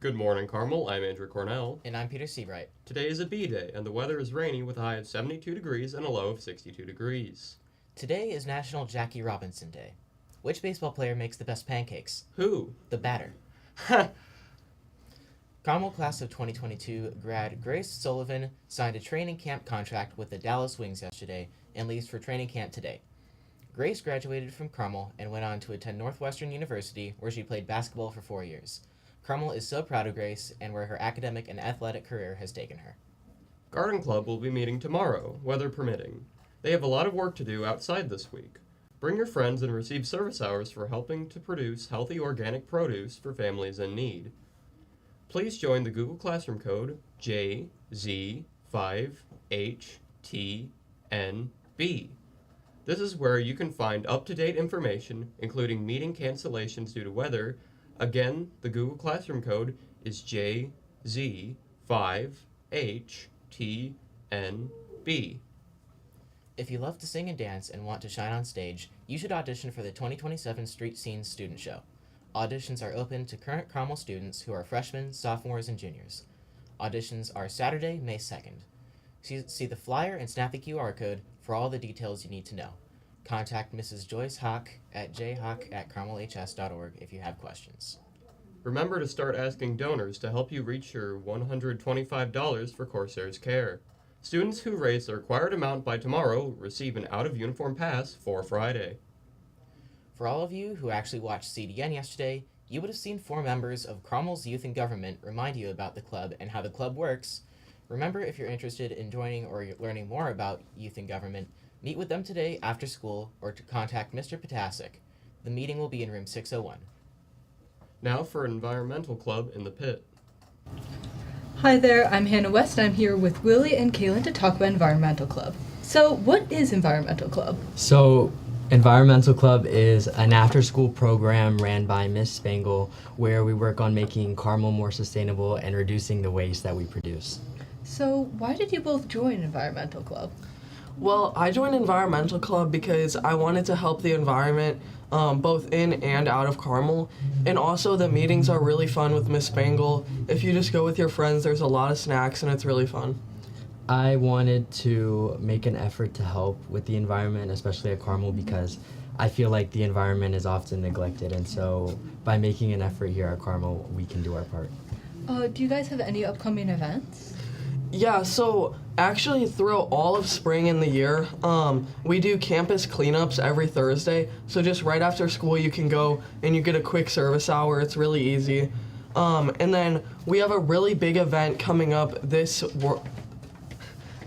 Good morning, Carmel. I'm Andrew Cornell. And I'm Peter Seabright. Today is a B day, and the weather is rainy with a high of 72 degrees and a low of 62 degrees. Today is National Jackie Robinson Day. Which baseball player makes the best pancakes? Who? The batter. Carmel class of 2022 grad Grace Sullivan signed a training camp contract with the Dallas Wings yesterday and leaves for training camp today. Grace graduated from Carmel and went on to attend Northwestern University, where she played basketball for 4 years. Carmel is so proud of Grace and where her academic and athletic career has taken her. Garden Club will be meeting tomorrow, weather permitting. They have a lot of work to do outside this week. Bring your friends and receive service hours for helping to produce healthy organic produce for families in need. Please join the Google Classroom code JZ5HTNB. This is where you can find up-to-date information, including meeting cancellations due to weather. Again, the Google Classroom code is JZ5HTNB. If you love to sing and dance and want to shine on stage, you should audition for the 2027 Street Scenes Student Show. Auditions are open to current Carmel students who are freshmen, sophomores, and juniors. Auditions are Saturday, May 2nd. See the flyer and snap the QR code for all the details you need to know. Contact Mrs. Joyce Hawk at jhawk@carmelhs.org if you have questions. Remember to start asking donors to help you reach your $125 for Corsair's Care. Students who raise the required amount by tomorrow receive an out-of-uniform pass for Friday. For all of you who actually watched CDN yesterday, you would have seen 4 members of Carmel's Youth in Government remind you about the club and how the club works. Remember, if you're interested in joining or learning more about Youth in Government, meet with them today after school or to contact Mr. Potasic. The meeting will be in room 601. Now for Environmental Club in the Pit. Hi there, I'm Hannah West. I'm here with Willie and Kaylin to talk about Environmental Club. So, what is Environmental Club? So, Environmental Club is an after-school program ran by Miss Spangle where we work on making Carmel more sustainable and reducing the waste that we produce. So, why did you both join Environmental Club? Well, I joined Environmental Club because I wanted to help the environment both in and out of Carmel. And also the meetings are really fun with Miss Spangle. If you just go with your friends, there's a lot of snacks and it's really fun. I wanted to make an effort to help with the environment, especially at Carmel, because I feel like the environment is often neglected. And so by making an effort here at Carmel, we can do our part. Do you guys have any upcoming events? Yeah, so actually throughout all of spring and the year, we do campus cleanups every Thursday. So just right after school you can go and you get a quick service hour. It's really easy. And then we have a really big event coming up this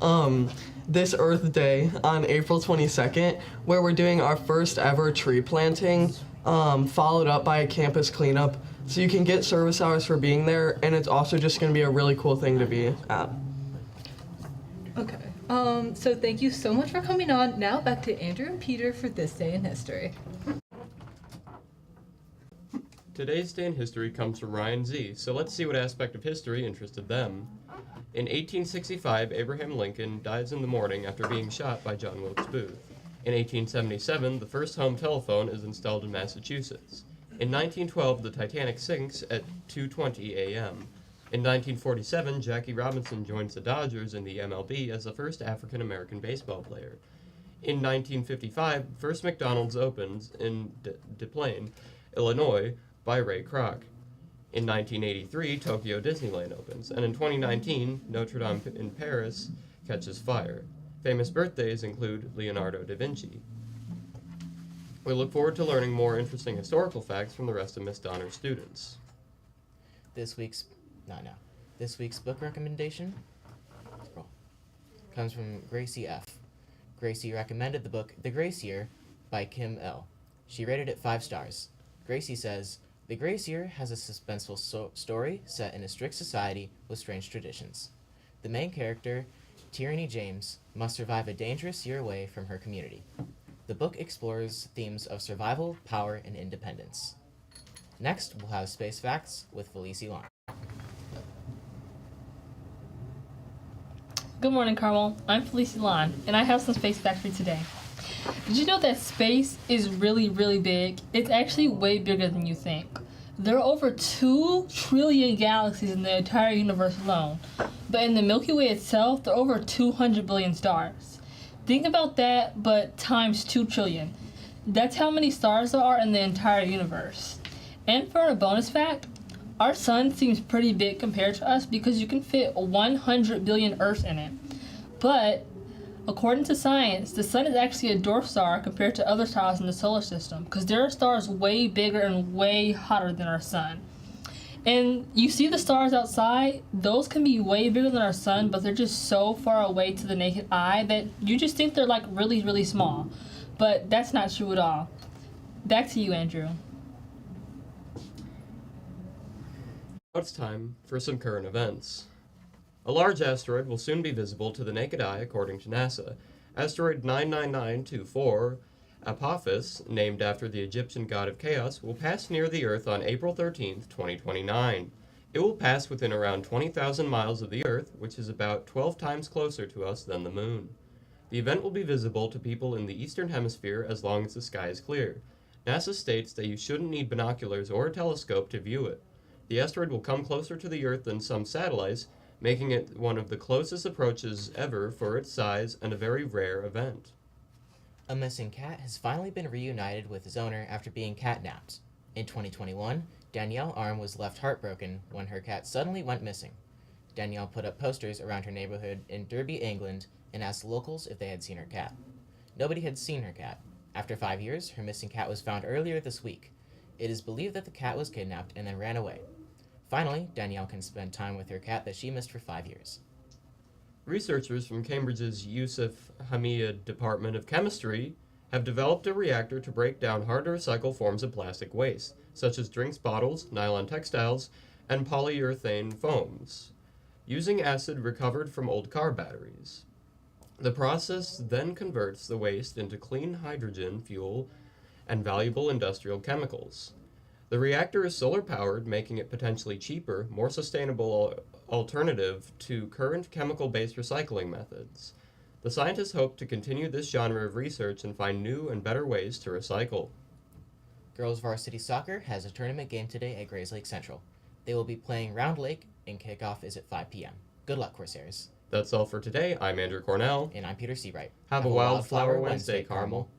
Earth Day on April 22nd, where we're doing our first ever tree planting, followed up by a campus cleanup. So you can get service hours for being there, and it's also just going to be a really cool thing to be at. Okay. So thank you so much for coming on. Now back to Andrew and Peter for This Day in History. Today's Day in History comes from Ryan Z, so let's see what aspect of history interested them. In 1865, Abraham Lincoln dies in the morning after being shot by John Wilkes Booth. In 1877, the first home telephone is installed in Massachusetts. In 1912, the Titanic sinks at 2:20 a.m. In 1947, Jackie Robinson joins the Dodgers in the MLB as the first African-American baseball player. In 1955, first McDonald's opens in Des Plaines, Illinois, by Ray Kroc. In 1983, Tokyo Disneyland opens, and in 2019, Notre Dame in Paris catches fire. Famous birthdays include Leonardo da Vinci. We look forward to learning more interesting historical facts from the rest of Miss Donner's students. This week's book recommendation comes from Gracie F. Gracie recommended the book The Grace Year by Kim L. She rated it 5 stars. Gracie says, The Grace Year has a suspenseful story set in a strict society with strange traditions. The main character, Tyranny James, must survive a dangerous year away from her community. The book explores themes of survival, power, and independence. Next, we'll have Space Facts with Felice Lon. Good morning, Carmel. I'm Felice Lon, and I have some space facts for you today. Did you know that space is really, really big? It's actually way bigger than you think. There are over 2 trillion galaxies in the entire universe alone, but in the Milky Way itself, there are over 200 billion stars. Think about that, but times 2 trillion. That's how many stars there are in the entire universe. And for a bonus fact, our sun seems pretty big compared to us because you can fit 100 billion Earths in it. But according to science, the sun is actually a dwarf star compared to other stars in the solar system because there are stars way bigger and way hotter than our sun. And you see the stars outside, those can be way bigger than our sun, but they're just so far away to the naked eye that you just think they're like really, really small. But that's not true at all. Back to you, Andrew. Now it's time for some current events. A large asteroid will soon be visible to the naked eye according to NASA. Asteroid 99924 Apophis, named after the Egyptian god of chaos, will pass near the Earth on April 13, 2029. It will pass within around 20,000 miles of the Earth, which is about 12 times closer to us than the Moon. The event will be visible to people in the Eastern Hemisphere as long as the sky is clear. NASA states that you shouldn't need binoculars or a telescope to view it. The asteroid will come closer to the Earth than some satellites, making it one of the closest approaches ever for its size and a very rare event. A missing cat has finally been reunited with his owner after being catnapped. In 2021, Danielle Arm was left heartbroken when her cat suddenly went missing. Danielle put up posters around her neighborhood in Derby, England, and asked locals if they had seen her cat. Nobody had seen her cat. After 5 years, her missing cat was found earlier this week. It is believed that the cat was kidnapped and then ran away. Finally, Danielle can spend time with her cat that she missed for 5 years. Researchers from Cambridge's Yusuf Hamid Department of Chemistry have developed a reactor to break down hard-to-recycle forms of plastic waste, such as drinks bottles, nylon textiles, and polyurethane foams, using acid recovered from old car batteries. The process then converts the waste into clean hydrogen fuel and valuable industrial chemicals. The reactor is solar-powered, making it potentially cheaper, more sustainable alternative to current chemical-based recycling methods. The scientists hope to continue this genre of research and find new and better ways to recycle. Girls Varsity Soccer has a tournament game today at Grays Lake Central. They will be playing Round Lake, and kickoff is at 5 p.m. Good luck, Corsairs. That's all for today. I'm Andrew Cornell. And I'm Peter Seabright. Have a Wildflower Wednesday, Carmel.